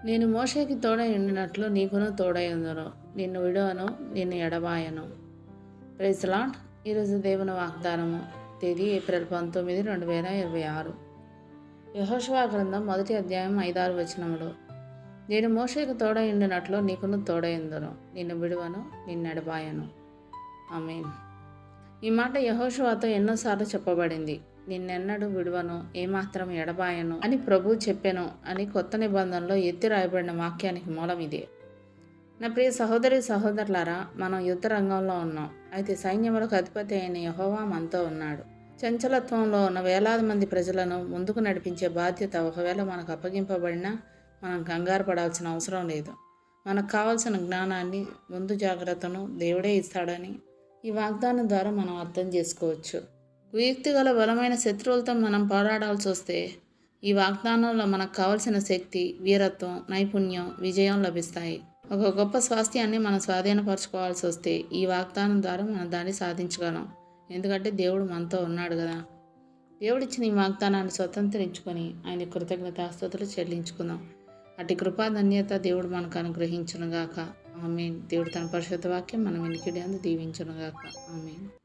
నేను మోషేకి తోడై ఉండినట్లు నీకును తోడై ఉందును, నిన్ను విడువను, నిన్ను ఎడబాయను. Praise lord. ఈరోజు దేవుని వాగ్దానము, తేదీ ఏప్రిల్ 19, 2026. యెహోషువ గ్రంథం 1వ అధ్యాయం 5-6 వచనములు. నేను మోషేకి తోడై ఉండినట్లు నీకును తోడై ఉందును, నిన్ను విడువను, నిన్ను ఎడబాయను. ఆమేన్. ఈ మాట యెహోషువతో ఎన్నోసార్లు చెప్పబడింది. నిన్నెన్నడూ విడువను, ఏమాత్రం ఎడబాయను అని ప్రభువు చెప్పెను అని కొత్త నిబంధనలో ఎత్తి రాయబడిన వాక్యానికి మూలం ఇదే. నా ప్రియ సహోదరి సహోదరులారా, మనం యుద్ధ రంగంలో ఉన్నాం. అయితే సైన్యములకు అధిపతి అయిన యెహోవా మనతో ఉన్నాడు. చంచలత్వంలో ఉన్న వేలాది మంది ప్రజలను ముందుకు నడిపించే బాధ్యత ఒకవేళ మనకు అప్పగింపబడినా మనం కంగారు పడాల్సిన అవసరం లేదు. మనకు కావాల్సిన జ్ఞానాన్ని, ముందు జాగ్రత్తను దేవుడే ఇస్తాడని ఈ వాగ్దానం ద్వారా మనం అర్థం చేసుకోవచ్చు. కుయుక్తి గల బలమైన శత్రువులతో మనం పోరాడాల్సి వస్తే ఈ వాగ్దానంలో మనకు కావలసిన శక్తి, వీరత్వం, నైపుణ్యం, విజయం లభిస్తాయి. ఒక గొప్ప స్వాస్థ్యాన్ని మనం స్వాధీనపరచుకోవాల్సి వస్తే ఈ వాగ్దానం ద్వారా మనం దాన్ని సాధించగలం. ఎందుకంటే దేవుడు మనతో ఉన్నాడు కదా. దేవుడిచ్చిన ఈ వాగ్దానాన్ని స్వతంత్రించుకొని ఆయన కృతజ్ఞతాస్తుతులు చెల్లించుకుందాం. అటు కృపా ధన్యత దేవుడు మనకు అనుగ్రహించునుగాక. ఆమేన్. దేవుడు తన పరిశుద్ధ వాక్యం మనం వినికిడి అందు దీవించునుగాక. ఆమేన్.